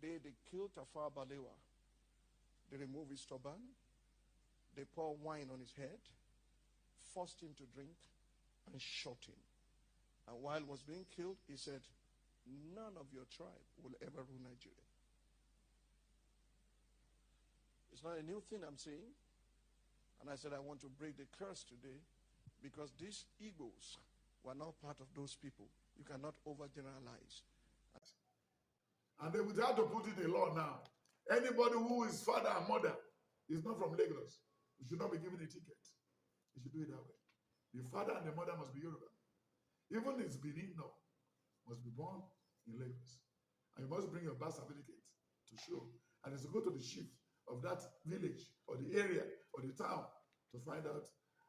day they killed Tafawa Balewa, they removed his turban, they poured wine on his head, forced him to drink, and shot him. And while he was being killed, he said, none of your tribe will ever rule Nigeria. It's not a new thing I'm saying. And I said I want to break the curse today because these Igbos were not part of those people. You cannot overgeneralize. And they would have to put it in law now. Anybody who is father and mother is not from Lagos, you should not be given a ticket. You should do it that way. The father and the mother must be Yoruba. Even his Benin now must be born in Lagos. And you must bring your birth certificate to show. And it's to go to the chief of that village or the area or the town to find out.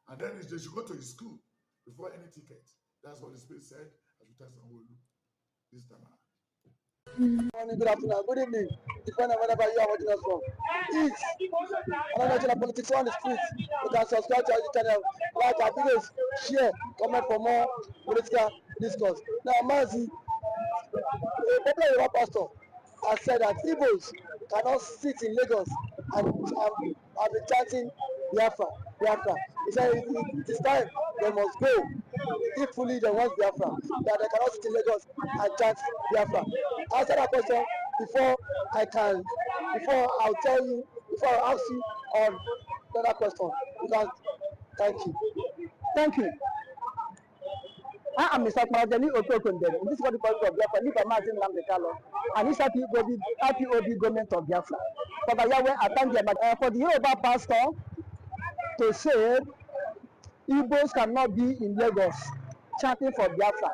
And then they should go to his school before any ticket. That's what the Spirit said as we test and will look this time around. Good morning, good afternoon, good evening, depending on wherever you are watching us from. It's another politics on the streets. You can subscribe to our channel, like our videos, share, comment for more political discourse. Now, Mazi, a popular Yoruba pastor, has said that Igbos cannot sit in Lagos and be chanting Biafra, Biafra. He said it is time they must go. If fully they want Biafra, that they cannot sit in Lagos and chant Biafra. Answer that question before I'll tell you, before I ask you on another question. Thank you. Thank you. I am Mr. Kmadeni Okokondem. This is what the government of Biafra, Liba Martin Lamdekalo, and this IPOB government of Biafra. Baba Yahweh, I thank you for the Yoruba pastor to say Igbos cannot be in Lagos chanting for Biafra.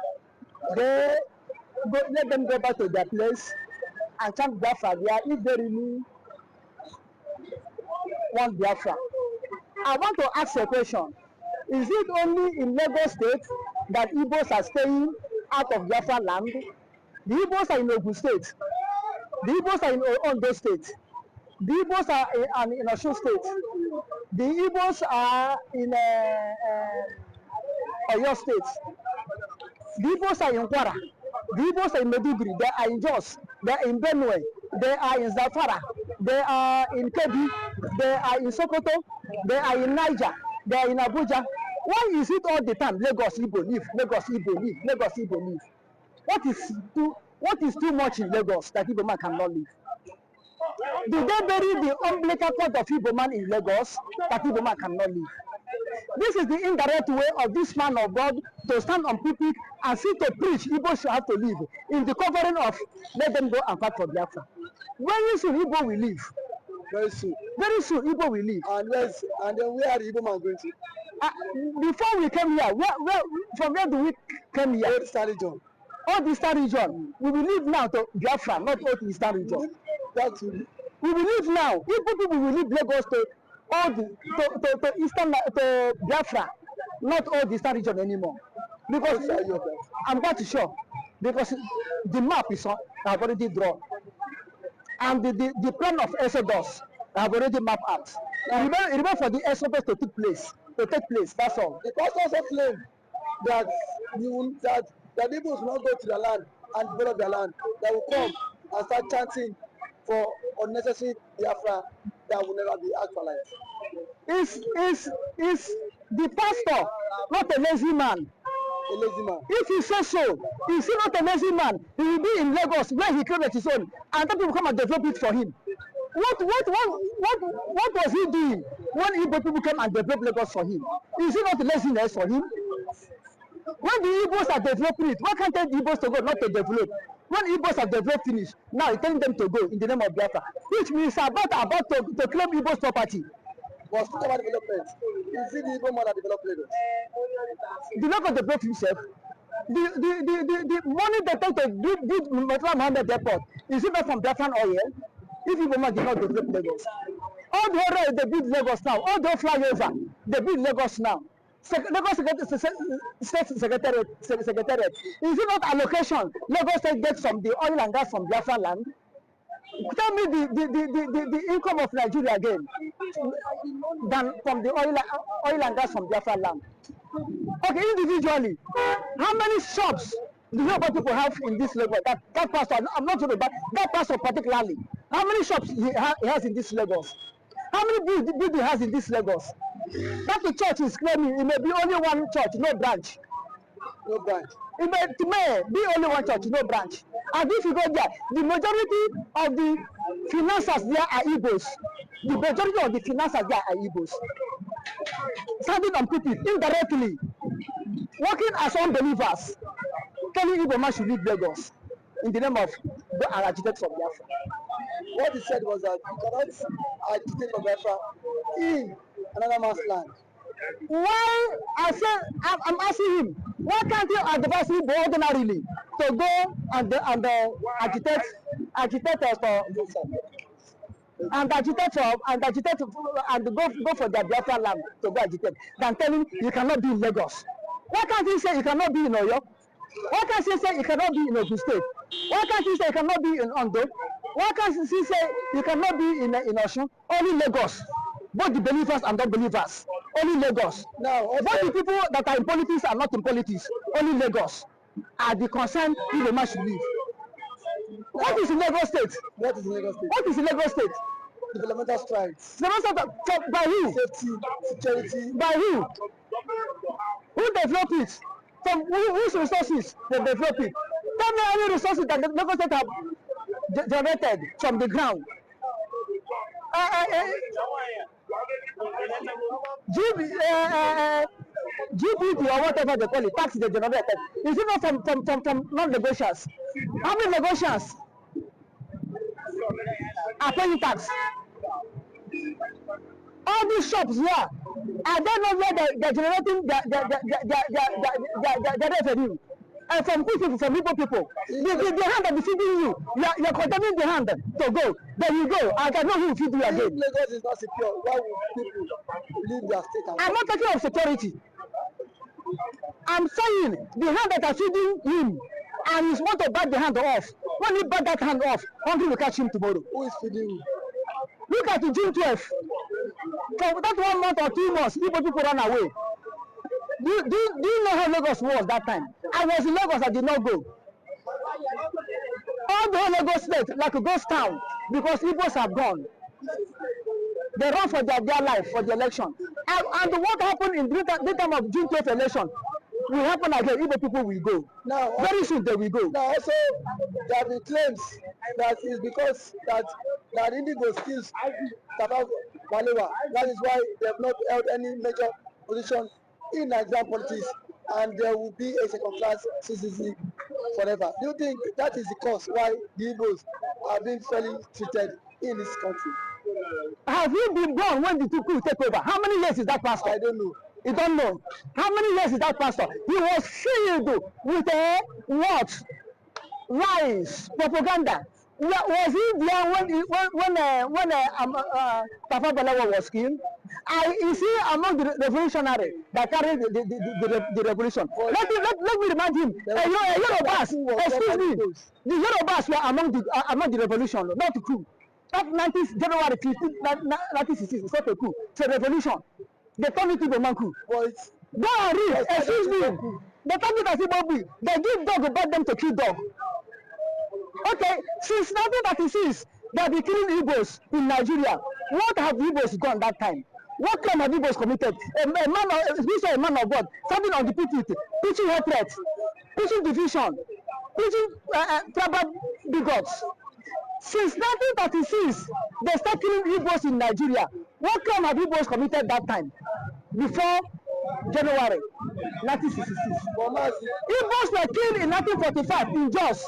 Let them go back to their place and chant Biafra there if they really want Biafra. I want to ask a question. Is it only in Lagos State that Igbos are staying out of Biafra land? The Igbos are in Ogun State. The Igbos are in Ondo State. The Igbos are in Osun State. The Igbos are in Oyo State. The Igbos are in Kwara. The Igbos are in Maiduguri. They are in Jos. They are in Benue. They are in Zamfara. They are in Kebbi. They are in Sokoto. They are in Niger. They are in Abuja. Why is it all the time Lagos Igbo live, Lagos Igbo live, Lagos Igbo live? What is too much in Lagos that Igbo man cannot live? Did they bury the umbilical cord of Igbo man in Lagos that Igbo man cannot live? This is the indirect way of this man of God to stand on pulpit and see to preach Igbo should have to live in the covering of let them go and fight for Biafra. Very soon Igbo will live. Very soon Igbo will leave. And then where are the Igbo man going to? Before we came here, from where do we come here? Old Eastern region. Old Eastern region. We will leave now to Biafra, not Old Eastern region. We will leave now. Igbo people will leave Lagos to Eastern to Biafra, not Old Eastern region anymore. Because I'm quite sure. Because the map is on, I've already drawn. And the plan of Exodus I have already mapped out. Remember for the Exodus to take place. That's all. The pastor also claimed that the Igbos will not go to the land and develop their land. They will come and start chanting for unnecessary Biafra that will never be actualized. Is the pastor not a lazy man? A lazy man. If he says so, is he not a lazy man? He will be in Lagos where he created his own, and then people come and develop it for him. What was he doing when Igbo people came and developed Lagos for him? Is it not laziness for him? When the Igbos are developing it, why can't they the Igbos to go not to develop? When Igbos have developed finish, now he's telling them to go in the name of Biafra, which means about to claim Igbos property. Was talking about development. Is it the Igbo man that developed Lagos? The Lagos developed himself. The money they take to build Mohammed Airport, is it not from Biafran oil? If Igbo man did not develop Lagos, all the roads they build Lagos now, all the flyover they build Lagos now. Lagos State Secretariat, is it not allocation? Lagos State gets from the oil and gas from Biafran land. Tell me the income of Nigeria again than from the oil and gas from Biafra land. Okay, individually, how many shops the Yourba people have in this Lagos, that pastor, I'm not sure about that pastor particularly. How many shops he has in this Lagos? How many buildings he has in this Lagos? That the church is claiming it may be only one church, no branch. No branch. It may be only one church, no branch. And if you go there, the majority of the financiers there are Igbos. The majority of the financiers there are Igbos. Standing on people indirectly, working as unbelievers, telling Igbo man should leave Lagos in the name of the agitated from Biafra. What he said was that you cannot agitate for Biafra in another man's land. Why, I'm asking him, why can't you advise him ordinarily to go and agitate go for their Biafra land to go agitate than telling you cannot be in Lagos? Why can't he say you cannot be in Oyo? Why can't he say you cannot be in Ogun State? Why can't he say you cannot be in Ondo? Why can't he say you cannot be in Osun? Only Lagos. Both the believers and non-believers. Only Lagos. Now, both the people that are in politics and not in politics. Only Lagos are the concern the man should leave. What is in Lagos State? What is in Lagos State? What is in Lagos State? Developmental strides. By who? Safety, security. By who? Who develop it? From whose resources they develop it? Tell me any resources that the Lagos State have generated from the ground. GDP or whatever they call it, tax they generated. Is it not from non-negotiations? How many negotiations are paying tax? All these shops here, I don't know where they're generating their revenue. And from people, from people, the hand that is feeding you, you're condemning the hand to go. Then you go. I don't know who will feed you again. If Lagos is not secure, why would people leave their state? I'm not talking of security. I'm saying the hand that are feeding him, and he's want to bite the hand off. When he bite that hand off, hungry will catch him tomorrow. Who is feeding you? Look at June 12th. For that 1 month or 2 months, people run away. Do you know how Lagos was that time? I was in Lagos, I did not go. All the whole Lagos state, like a ghost town, because Igbos have gone. They run for their life, for the election. And what happened in the time of June 12th election will happen again. Igbo people will go. Now, very soon they will go. Now also, there have been claims that is because that Indigo steals Tafa Balewa. That is why they have not held any major position in Nigerian politics, and there will be a second-class CCC forever. Do you think that is the cause why the Igbos are being fairly treated in this country? Have you been born when the Tuku take over? How many years is that pastor? I don't know. You don't know. How many years is that pastor? He was filled with what? Lies, propaganda. Was he there when Tafa Balewa was killed? Is he among the revolutionary that carried the revolution? Let me remind him. Yorubas, excuse me. The Yorubas were among the revolution, not the coup. That 19th January 1966 is not a coup. It's a revolution. They turned it into a coup. Go and read. Excuse me. They turned it as a Bobby. They give dog about them to kill dog. Okay, since 1936, they have been killing Igbos in Nigeria. What have Igbos done that time? What crime have Igbos committed? A man of God, standing on the pulpit, preaching hatred, preaching division, preaching tribal bigots. Since 1936, they start killing Igbos in Nigeria. What crime have Igbos committed that time? Before January 1966. Igbos were killed in 1945 in Jos.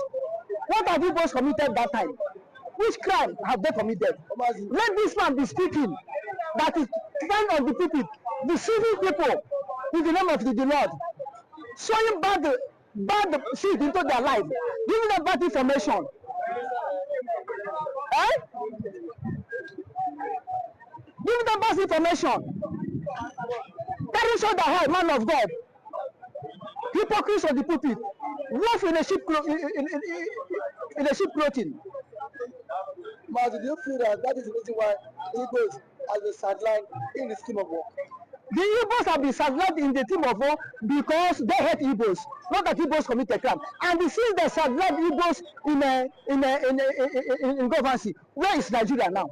What have Igbos committed that time? Which crime have they committed? Let this man be speaking. That is kind of the people, deceiving people in the name of the Lord, showing bad seed into their life, giving them bad information. Give them bad information. Carry shoulder high, man of God. Hypocrites of the pulpit. Wolf in a sheep clothing. Mas, do you feel that is the reason why Igbos are the sideline in the scheme of work? The Igbos have been sidelined in the team of war because they hate Igbos, not that Igbos commit a crime. And since they sidelined Igbos in governance, where is Nigeria now?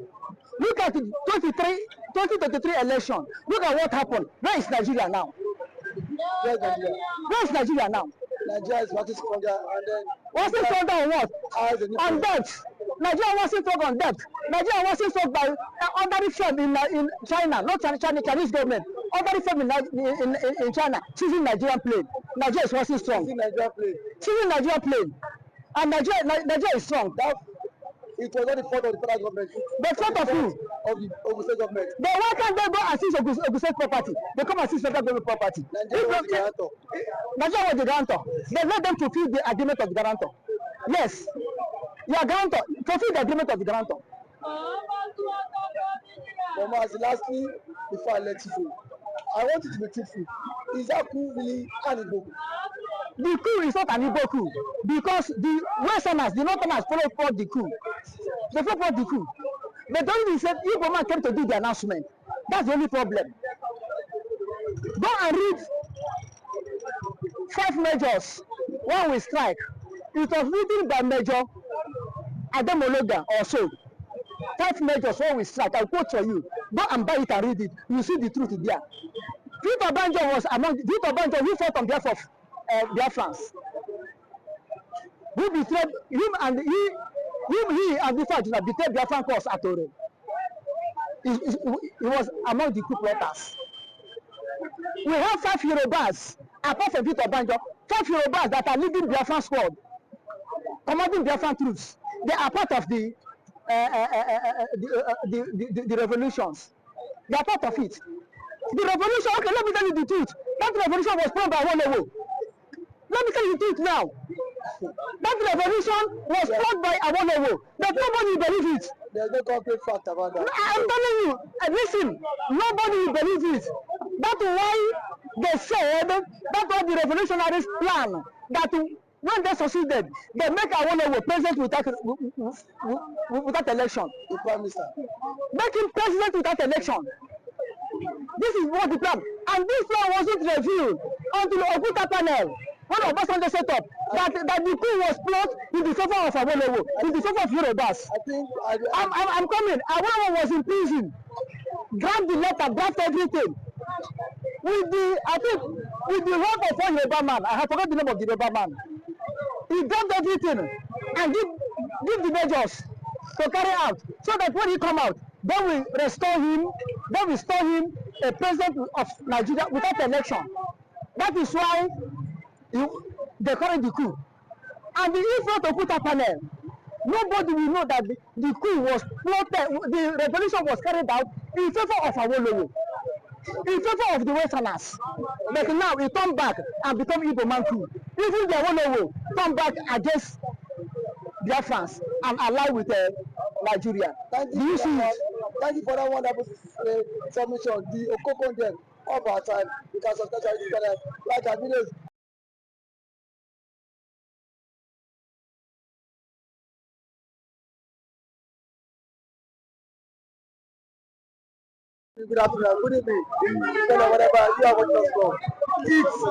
Look at the 2023 election. Look at what happened. Where is Nigeria now? Where is Nigeria now? Nigeria is what is stronger, and then what's it stronger on what? On debt. Nigeria wasn't strong on debt. Nigeria wasn't strong by ordinary firm in China, not Chinese government. Ordinary firm in China, choosing Nigerian plane. Nigeria is wasn't strong. Choosing Nigerian plane. And Nigeria is strong. It was not the fault of the federal government. The fault of who? Of the Ogun State government. But why can't they go and seize Ogun State property? They come and seize federal government property. Nigeria was the guarantor. They let them fulfill the agreement of the guarantor. Yes. You are guarantor. Fulfill the agreement of the guarantor. Lastly, before I let you go, I want you to be truthful. Is that coup really an Igbo coup? The coup is not an Igbo coup because the Westerners, the Northerners followed the coup. They followed the coup. But the only said Igbo man came to do the announcement. That's the only problem. Go and read 5 majors when we strike. It was written by Major Ademologa or so. 5 majors when we strike. I'll quote for you. Go and buy it and read it. You see the truth there. Peter Banjo was among Peter Banjo who fought on behalf of Biafrans. Who betrayed him and he and the fact that betrayed Biafran cause at Ore. He was among the coup plotters. We have 5 Yorubas, apart from Peter Banjo, 5 Yorubas that are leading Biafran squad, commanding Biafran troops. They are part of the revolutions. They are part of it. The revolution, okay, let me tell you the truth. That revolution was planned by Wil Neva. Let me tell you the truth now. That revolution was planned by Wil Neva, but nobody will believe it. There's no concrete fact about that. I'm telling you, listen, nobody will believe it. That's why they said, that's why the revolutionaries plan, that when they succeeded, they make Wil Neva president without election. The Prime Minister. Make him president without election. This is what the plan. And this plan wasn't revealed until Okuta panel, when Obasanjo set up, that the coup was plot in the favor of Wil Neva, in the favor of Yorubas. I'm coming. Wil Neva was in prison. Grabbed the letter, grabbed everything. With the help of one Yourba man, I have forgotten the name of the Yourba man. He grabbed everything and give the measures to carry out, so that when he come out, then we restore him a president of Nigeria without election. That is why they carried the coup. And if not Okuta panel, nobody will know that the coup was plotted, the revolution was carried out in favor of Wil Neva, in favor of the Westerners. But now he turned back and become Igbo man coup. Even the Wil Neva turned back against Biafrans and allied with Nigeria. Thank you for that wonderful submission. The Okokon them of our time. You can subscribe to this channel, like our videos. Good afternoon, good evening. Whatever you are watching us from. It's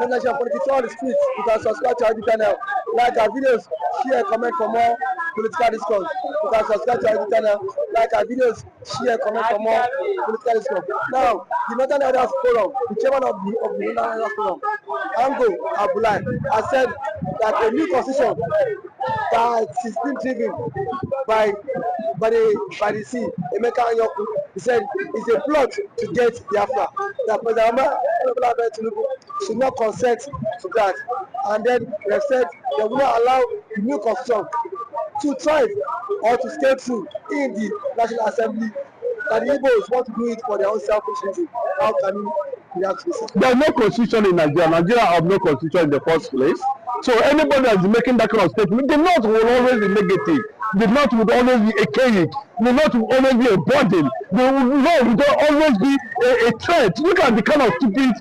international politics on the streets. You can subscribe to our channel, like our videos, share, comment for more political discourse. You can subscribe to our channel, like our videos, share, comment for more political discourse. Now, the Northern Elders Forum, the chairman of the Northern Elders Forum, Ango Abulai, has said that a new constitution that is being driven by the sea, Emeka Anyoku, he said it's a plot to get Biafra. That President Tinubu should not consent to that. And then they said they will not allow the new constitution to thrive or to stay true in the National Assembly. That the Igbos want to do it for their own selfish reason. How can you react to this? There is no constitution in Nigeria. Nigeria have no constitution in the first place. So anybody that is making that kind of statement, the North will always be negative. the North would always be archaic. The North would always be a burden. The law would always be a threat. Look at the kind of stupid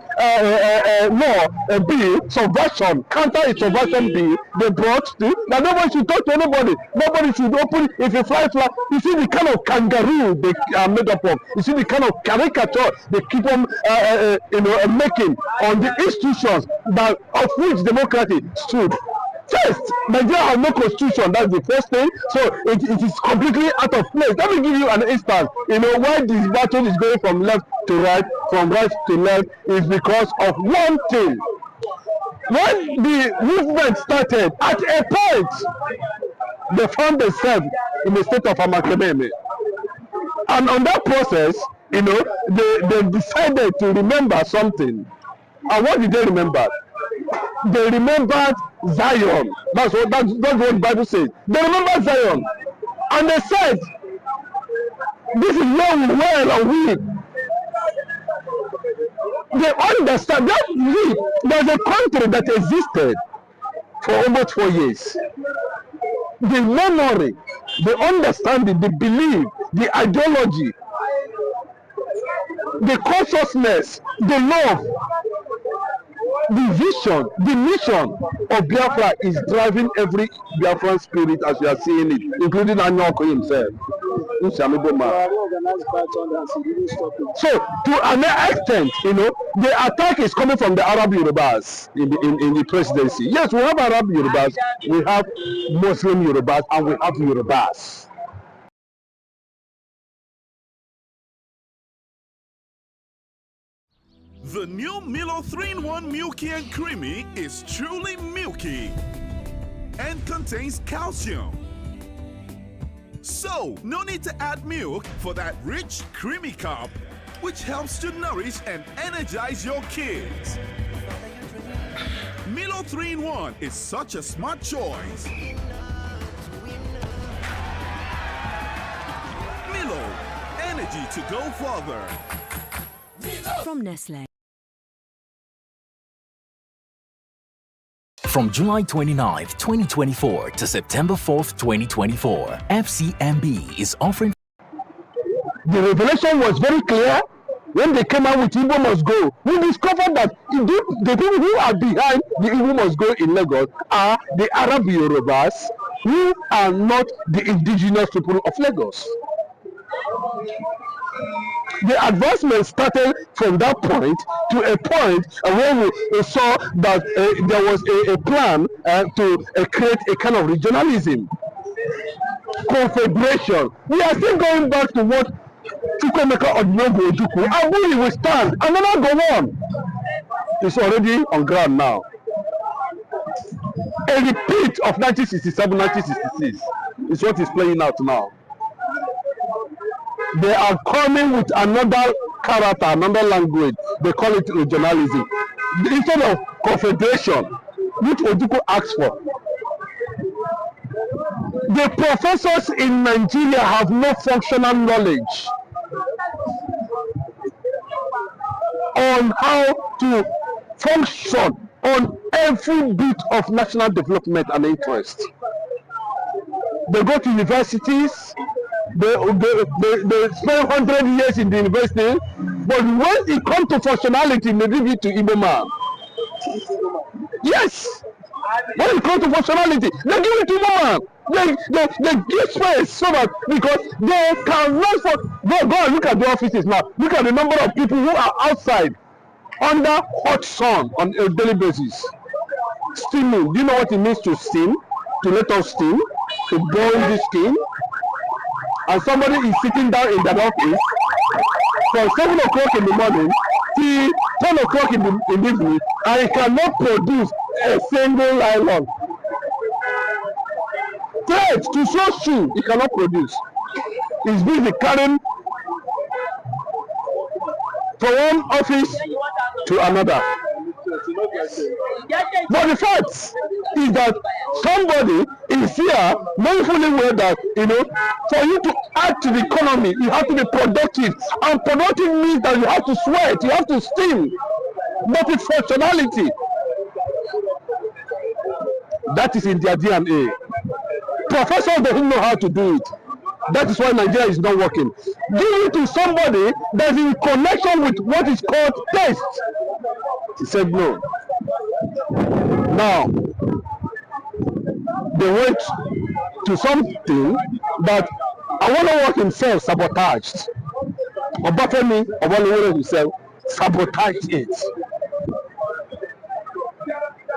law bill, subversion, counter-subversion bill they brought to, that nobody should talk to anybody. Nobody should open, if you fly, you see the kind of kangaroo they are made up of. You see the kind of caricature they keep on making on the institutions that of which democracy stood. First, Nigeria has no constitution. That's the first thing. So it is completely out of place. Let me give you an instance. Why this battle is going from left to right, from right to left, is because of one thing. When the movement started, at a point, they found themselves in a state of amakememe. And on that process, they decided to remember something. And what did they remember? They remembered Zion. That's what the Bible says. They remembered Zion. And they said, this is where we were and we. They understand that there's a country that existed for almost 4 years. The memory, the understanding, the belief, the ideology, the consciousness, the love, the vision, the mission of Biafra is driving every Biafran spirit as you are seeing it, including Anyoko himself. So, to an extent, the attack is coming from the Arab Yorubas in the presidency. Yes, we have Arab Yorubas, we have Muslim Yorubas, and we have Yorubas. The new Milo 3-in-1 Milky and Creamy is truly milky and contains calcium. So, no need to add milk for that rich, creamy cup, which helps to nourish and energize your kids. Milo 3-in-1 is such a smart choice. Milo, energy to go further. From Nestle. From July 29, 2024 to September 4th, 2024, FCMB is offering. The revelation was very clear when they came out with Igbo must go. We discovered that the people who are behind the Igbo must go in Lagos are the Arab Yorubas, who are not the indigenous people of Lagos. The advancement started from that point to a point where we saw that there was a plan to create a kind of regionalism, confederation. We are still going back to what Chukwemeka Odinogo Ojukwu, and we will stand and not go on. It's already on ground now. A repeat of 1967, 1966 is what is playing out now. They are coming with another character, another language. They call it regionalism. Instead of confederation, which Ojukwu asked for. The professors in Nigeria have no functional knowledge on how to function on every bit of national development and interest. They go to universities, they spend 100 years in the university, but when it comes to functionality, they give it to Igbo man. Yes! When it comes to functionality, they give it to Igbo man. They give space so that, because they can run for, go and look at the offices now. Look at the number of people who are outside under hot sun on a daily basis. Steaming. Do you know what it means to steam? To let us steam? To boil the skin? And somebody is sitting down in that office from 7 o'clock in the morning till 10 o'clock in the evening, and he cannot produce a single nylon. Thread to sew shoe, he cannot produce. He's busy carrying from one office to another. But the fact is that somebody is here knowing fully well that, for you to add to the economy, you have to be productive. And productive means that you have to sweat, you have to steam. But it's functionality. That is in their DNA. Professors don't know how to do it. That is why Nigeria is not working. Give it to somebody that's in connection with what is called test. He said no. Now, they went to something that Awolowo himself sabotaged. Obafemi Awolowo himself sabotaged it.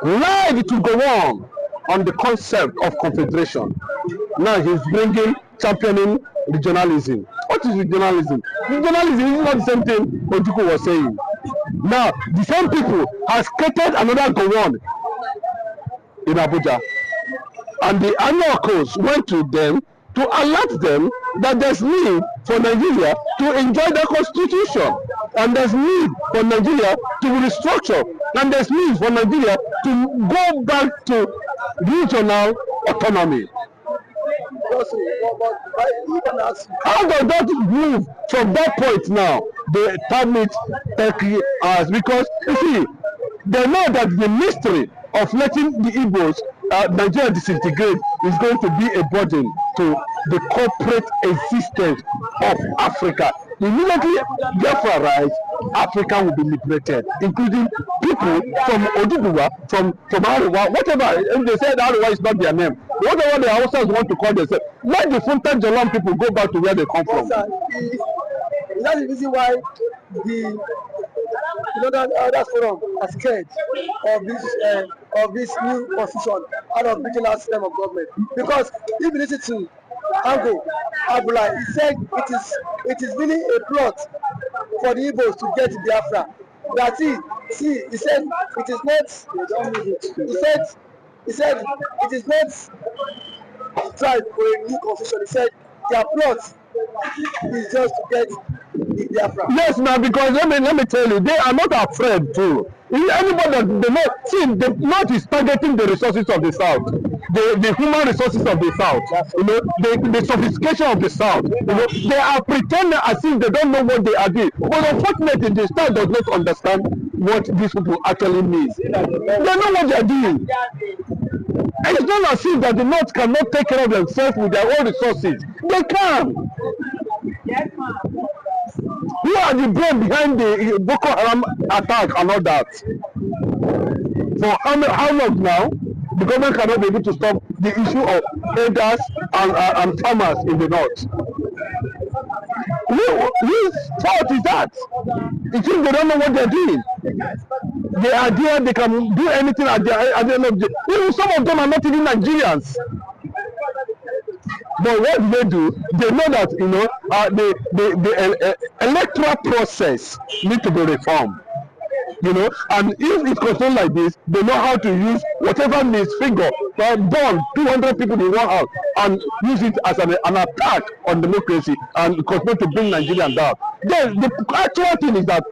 Live it will go on the concept of confederation. Now he's bringing, championing regionalism. What is regionalism? Regionalism is not the same thing Ojukwu was saying. Now, the same people has created another Gowon in Abuja. And the annual course went to them to alert them that there's need for Nigeria to enjoy the constitution. And there's need for Nigeria to be restructured. And there's need for Nigeria to go back to regional autonomy. How does that move from that point now? They term it 30 hours because you see, they know that the mystery of letting the Igbos Nigeria disintegrate is going to be a burden to the corporate existence of Africa. Immediately Biafra rise, Africa will be liberated, including people from Oduduwa, from Ariwa, whatever. If they said Ariwa is not their name, whatever the Hausas want to call themselves, let the Funtan Jalan people go back to where they come from. Is that the reason why the other forum are scared of this new constitution out of regional system of government? Because if you listen to Ango Abula, he said it is really a plot for the Igbos to get Biafra. That he said it is not. He said it is not tried for a new constitution. He said their plot is just to get the Biafra. Yes, now because let me tell you, they are not afraid too. Anybody that the North is targeting the resources of the South, the human resources of the South, the sophistication of the South. They are pretending as if they don't know what they are doing. But unfortunately, the South does not understand what these people actually mean. They know what they are doing. And it's not as if that the North cannot take care of themselves with their own resources. They can. Who are the brain behind the Boko Haram attack and all that? For how long now? The government cannot be able to stop the issue of herders and farmers in the North. Whose fault is that? It seems they don't know what they're doing. They are there, they can do anything at the end of the day. Even some of them are not even Nigerians. But what they do, they know that the electoral process need to be reformed. And if it continues like this, they know how to use whatever means figure to burn 200 people in one house and use it as an attack on democracy and continue to bring Nigerians down. Then the actual thing is that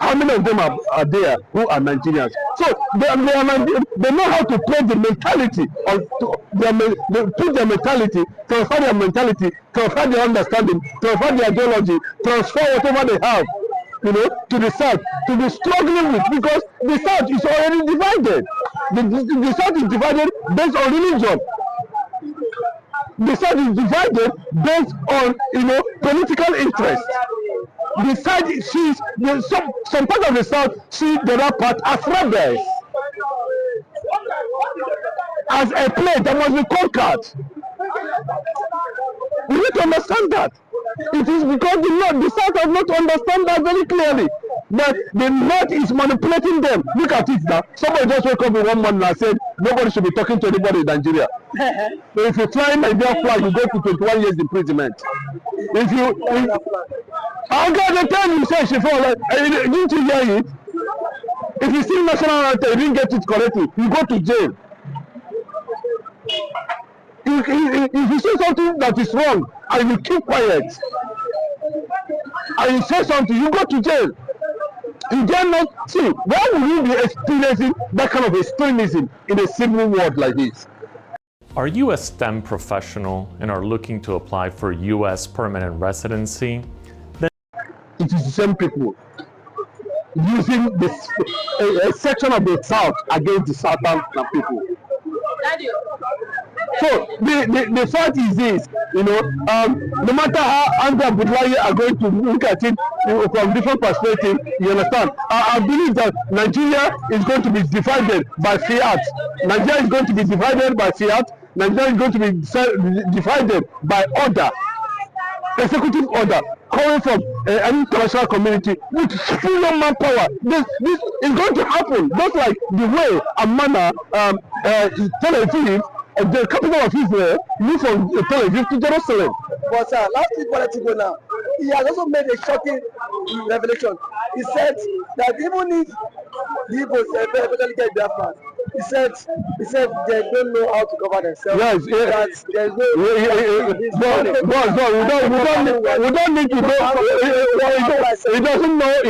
how many of them are there who are Nigerians? So they know how to play the mentality put their mentality, transfer their mentality, transfer their understanding, transfer their ideology, transfer whatever they have, to the South, to be struggling with, because the South is already divided. The South is divided based on religion. The South is divided based on, political interest. The South sees some part of the South see the other part as rebels, as a place that must be conquered. We need to understand that. It is because the South does not understand that very clearly. That the North is manipulating them. Look at it now. Somebody just woke up in one morning and said nobody should be talking to anybody in Nigeria. So if you fly Nigeria flag, you go to 21 years imprisonment. How can they tell you say she fall? Didn't you hear it? If you see national anthem, you didn't get it correctly, you go to jail. If you say something that is wrong and you keep quiet and you say something, you go to jail. You dare not see. Why would you be experiencing that kind of extremism in a civil world like this? Are you a STEM professional and are looking to apply for U.S. permanent residency? Then it is the same people using a section of the South against the Southern people. So the fact is this, you know, no matter how Andrew Abdullahi are going to look at it from different perspectives, you understand? I believe that Nigeria is going to be divided by fiat. Nigeria is going to be divided by fiat. Nigeria is going to be divided by order, executive order coming from an international community with superior manpower. This is going to happen, just like the way and manner Tel Aviv, the capital of Israel, moved from Tel Aviv to Jerusalem. But last week, go now, he has also made a shocking revelation. He said that even if the Igbos eventually get Biafra, he said they don't know how to govern themselves. Yes, that there's we don't need to go. He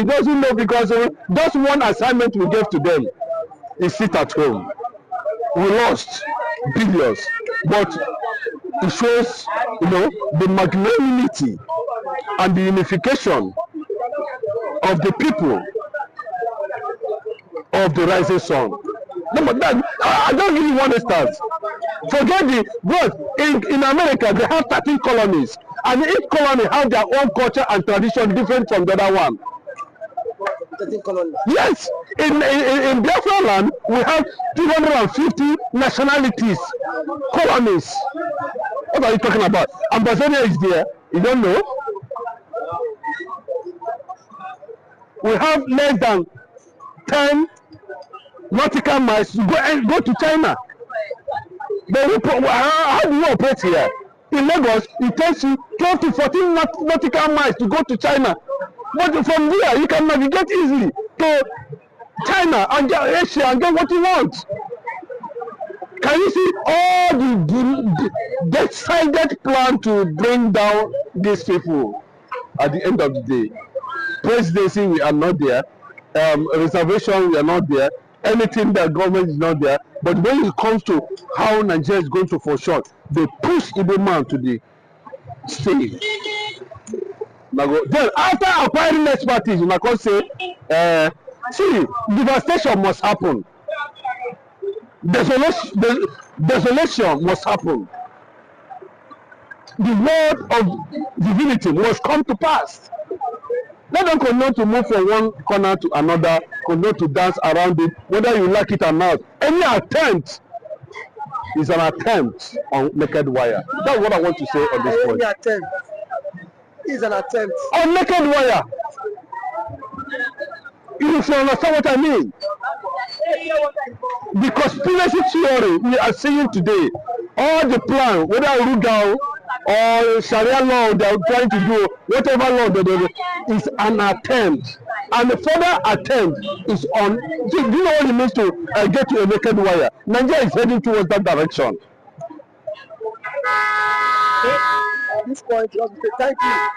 doesn't know because just one assignment we gave to them is sit at home. We lost billions, but it shows, you know, the magnanimity and the unification of the people of the rising sun. No, but that, I don't really want to start. Forget the bros. In America, they have 13 colonies, and each colony have their own culture and tradition different from the other one. 13 colonies. Yes, in Biafra land, we have 250 nationalities, colonies. What are you talking about? Ambassador is there. You don't know? We have less than 10 nautical miles to go to China. But how do you operate here? In Lagos, it takes you 12 to 14 nautical miles to go to China. But from there, you can navigate easily to China and Asia and get what you want. Can you see all the decided plan to bring down these people at the end of the day? Presidency, we are not there. Reservation, we are not there. Anything that government is not there. But when it comes to how Nigeria is going to fall short, they push Igbo man to the stage. Then after acquiring expertise, you can say, see, devastation must happen. Desolation must happen. The word of divinity must come to pass. Let them continue to move from one corner to another, continue to dance around it, whether you like it or not. Any attempt is an attempt on naked wire. That's what I want to say on this point. Any attempt is an attempt on naked wire. You should understand what I mean. The conspiracy theory we are seeing today, all the plan, whether Rugal or Sharia law they are trying to do, whatever law they do, is an attempt. And the further attempt is on, do you know what it means to get to a naked wire? Nigeria is heading towards that direction. At this point, thank you.